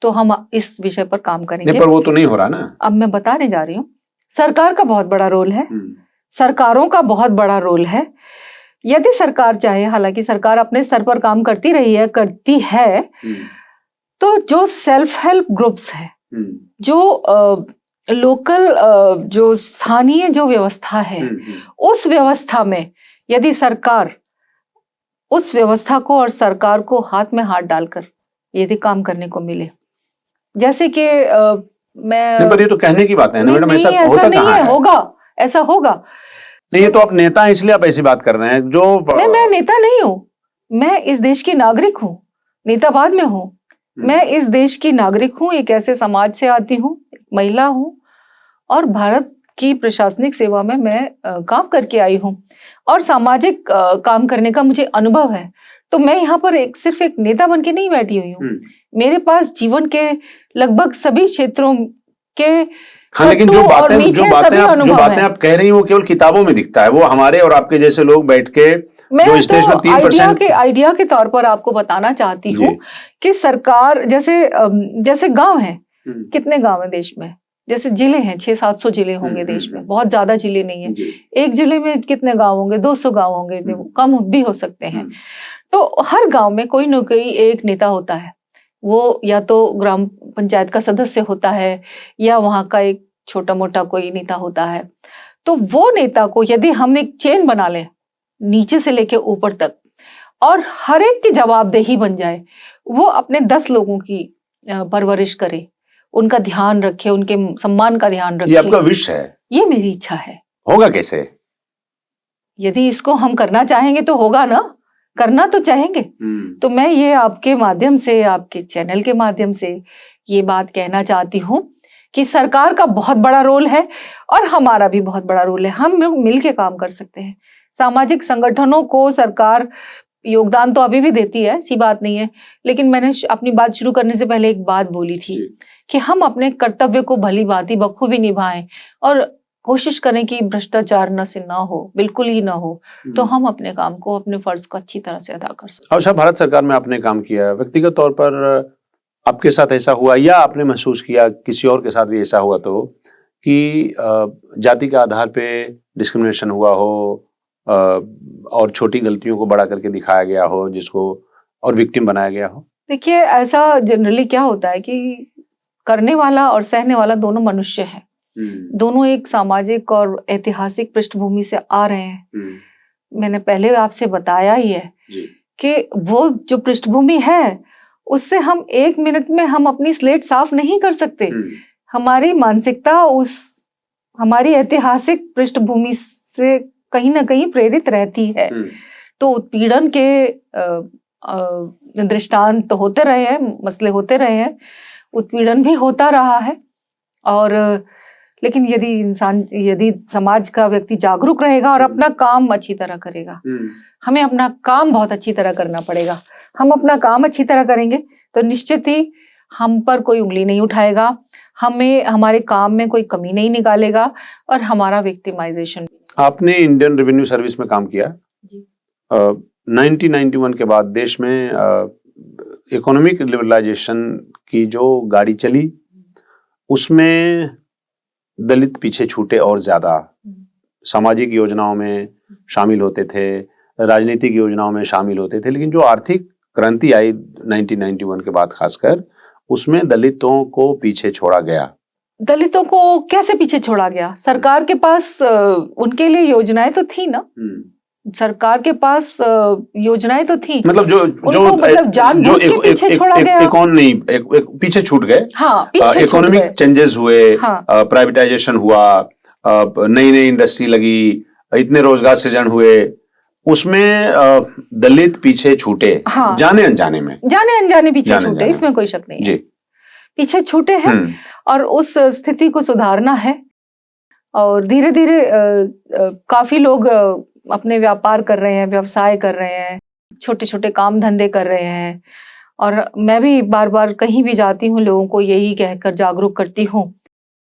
तो हम इस विषय पर काम करेंगे। पर वो तो नहीं हो रहा ना। अब मैं बताने जा रही हूँ, सरकार का बहुत बड़ा रोल है, सरकारों का बहुत बड़ा रोल है। यदि सरकार चाहे, हालांकि सरकार अपने स्तर पर काम करती रही है, करती है, तो जो सेल्फ हेल्प ग्रुप्स है, जो लोकल जो स्थानीय जो व्यवस्था है, उस व्यवस्था में यदि सरकार उस व्यवस्था को और सरकार को हाथ में हाथ डालकर यदि काम करने को मिले, जैसे कि मैं पर ये तो कहने की बात है ना मैडम, ऐसा नहीं होता नहीं है, होगा, ऐसा होगा। नहीं, ये तो आप नेता हैं इसलिए आप ऐसी बात कर रहे हैं जो मैं नेता नहीं हूँ, मैं इस देश की नागरिक हूँ, नेता बाद में हूँ। मैं इस देश की नागरिक हूँ, एक ऐसे समाज से आती हूँ, महिला हूँ और भारत की प्रशासनिक सेवा में मैं काम करके आई हूँ और सामाजिक काम करने का मुझे अनुभव है। तो मैं यहाँ पर सिर्फ एक नेता बन के नहीं बैठी हुई हूँ। मेरे पास जीवन के लगभग सभी क्षेत्रों के हाँ, लेकिन जो बातें हैं। आप कह रही हैं वो केवल किताबों में दिखता है। वो हमारे और आपके जैसे लोग बैठ के जो इस देश में 3% आइडिया के तौर पर आपको बताना चाहती हूँ कि सरकार जैसे गांव है, कितने गांव है देश में, जैसे जिले हैं 600-700 जिले होंगे देश में, बहुत ज्यादा जिले नहीं है। एक जिले में कितने गांव होंगे, 200 गांव होंगे, जो कम भी हो सकते हैं। तो हर गांव में कोई न कोई एक नेता होता है। वो या तो ग्राम पंचायत का सदस्य होता है या वहां का एक छोटा मोटा कोई नेता होता है। तो वो नेता को यदि हम एक चेन बना लें नीचे से लेके ऊपर तक और हर एक की जवाबदेही बन जाए, वो अपने 10 लोगों की परवरिश करे, उनका ध्यान रखे, उनके सम्मान का ध्यान रखे। ये आपका विश है? ये मेरी इच्छा है। होगा कैसे? यदि इसको हम करना चाहेंगे तो होगा ना, करना तो चाहेंगे। तो मैं ये आपके माध्यम से, आपके चैनल के माध्यम से ये बात कहना चाहती हूँ कि सरकार का बहुत बड़ा रोल है और हमारा भी बहुत बड़ा रोल है। हम लोग मिलके काम कर सकते हैं। सामाजिक संगठनों को सरकार योगदान तो अभी भी देती है, ऐसी बात नहीं है, लेकिन मैंने अपनी बात शुरू करने से पहले एक बात बोली थी कि हम अपने कर्तव्य को भली भांति बखूबी निभाएं और कोशिश करें कि भ्रष्टाचार न से ना हो, बिल्कुल ही ना हो, तो हम अपने काम को, अपने फर्ज को अच्छी तरह से अदा कर सकते। अच्छा, भारत सरकार में आपने काम किया, व्यक्तिगत तौर पर आपके साथ ऐसा हुआ या आपने महसूस किया किसी और के साथ भी ऐसा हुआ तो कि जाति के आधार पे डिस्क्रिमिनेशन हुआ हो और छोटी गलतियों को बड़ा करके दिखाया गया हो, जिसको और विक्टिम बनाया गया हो? देखिए, ऐसा जनरली क्या होता है कि करने वाला और सहने वाला दोनों मनुष्य हैं। दोनों एक सामाजिक और ऐतिहासिक पृष्ठभूमि से आ रहे हैं। मैंने पहले आपसे बताया ही है कि वो जो पृष्ठभूमि है उससे हम 1 मिनट में हम अपनी स्लेट साफ नहीं कर सकते। हमारी मानसिकता हमारी ऐतिहासिक पृष्ठभूमि से कहीं ना कहीं प्रेरित रहती है। तो उत्पीड़न के दृष्टांत तो होते रहे हैं, मसले होते रहे हैं, उत्पीड़न भी होता रहा है। और लेकिन यदि समाज का व्यक्ति जागरूक रहेगा और अपना काम अच्छी तरह करेगा, हमें अपना काम बहुत अच्छी तरह करना पड़ेगा। हम अपना काम अच्छी तरह करेंगे तो निश्चित ही हम पर कोई उंगली नहीं उठाएगा, हमें हमारे काम में कोई कमी नहीं निकालेगा और हमारा विक्टिमाइजेशन। आपने इंडियन रेवेन्यू सर्विस में काम किया जी। 1991 के बाद देश में इकोनॉमिक लिबरलाइजेशन की जो गाड़ी चली उसमें दलित पीछे छूटे और ज्यादा। सामाजिक योजनाओं में शामिल होते थे, राजनीतिक योजनाओं में शामिल होते थे, लेकिन जो आर्थिक क्रांति आई 1991 के बाद खासकर, उसमें दलितों को पीछे छोड़ा गया। दलितों को कैसे पीछे छोड़ा गया? सरकार के पास उनके लिए योजनाएं तो थी ना, सरकार के पास योजनाएं तो थी, मतलब जानबूझ के पीछे छोड़ा गया। कौन नहीं, पीछे छूट गए। हाँ, इकोनॉमिक चेंजेस हुए, प्राइवेटाइजेशन हुआ, नई इंडस्ट्री लगी, इतने रोजगार सृजन हुए, उसमें दलित पीछे छूटे। हाँ, जाने अनजाने पीछे छूटे, इसमें कोई शक नहीं है। पीछे छूटे हैं और उस स्थिति को सुधारना है। और धीरे धीरे काफी लोग अपने व्यापार कर रहे हैं, व्यवसाय कर रहे हैं, छोटे छोटे काम धंधे कर रहे हैं। और मैं भी बार बार कहीं भी जाती हूँ लोगों को यही कहकर जागरूक करती हूँ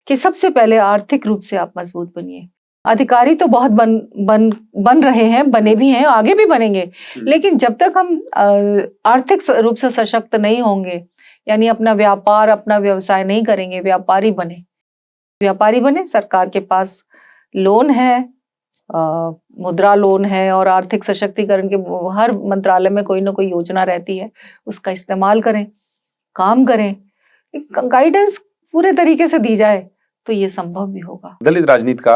कि सबसे पहले आर्थिक रूप से आप मजबूत बनिए। अधिकारी तो बहुत बन रहे हैं, बने भी हैं, आगे भी बनेंगे, लेकिन जब तक हम आर्थिक रूप से सशक्त नहीं होंगे, यानी अपना व्यापार, अपना व्यवसाय नहीं करेंगे, व्यापारी बने। सरकार के पास लोन है, मुद्रा लोन है और आर्थिक सशक्तिकरण के हर मंत्रालय में कोई ना कोई योजना रहती है, उसका इस्तेमाल करें, काम करें, गाइडेंस पूरे तरीके से दी जाए तो ये संभव भी होगा। दलित राजनीति का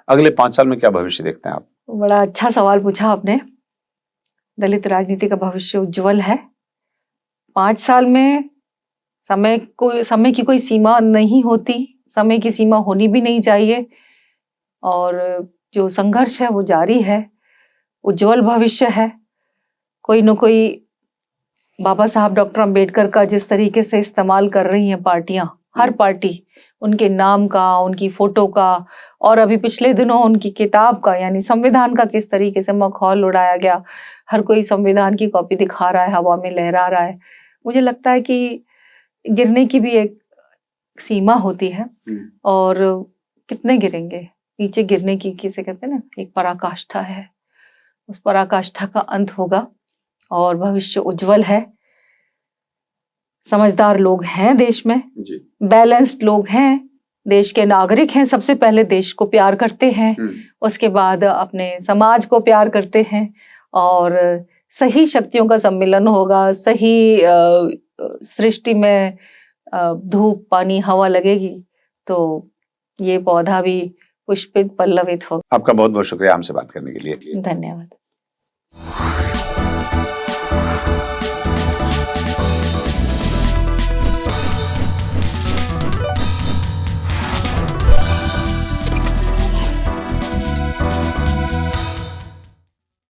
अगले 5 साल में क्या भविष्य देखते हैं आप? बड़ा अच्छा सवाल पूछा आपने। दलित राजनीति का भविष्य उज्जवल है। 5 साल में समय की कोई सीमा नहीं होती, समय की सीमा होनी भी नहीं चाहिए। और जो संघर्ष है वो जारी है, उज्जवल भविष्य है। कोई न कोई बाबा साहब डॉक्टर अंबेडकर का जिस तरीके से इस्तेमाल कर रही हैं पार्टियां, हर पार्टी उनके नाम का, उनकी फोटो का, और अभी पिछले दिनों उनकी किताब का यानी संविधान का किस तरीके से मखौल उड़ाया गया। हर कोई संविधान की कॉपी दिखा रहा है, हवा में लहरा रहा है। मुझे लगता है कि गिरने की भी एक सीमा होती है और कितने गिरेंगे, नीचे गिरने की किसे कहते हैं ना, एक पराकाष्ठा है। उस पराकाष्ठा का अंत होगा और भविष्य उज्जवल है। समझदार लोग हैं देश में, बैलेंस्ड लोग हैं, देश के नागरिक हैं, सबसे पहले देश को प्यार करते हैं, उसके बाद अपने समाज को प्यार करते हैं, और सही शक्तियों का सम्मिलन होगा, सही सृष्टि में धूप पानी हवा लगेगी तो ये पौधा भी पुष्पित पल्लवित होगा। आपका बहुत बहुत शुक्रिया हमसे बात करने के लिए। धन्यवाद।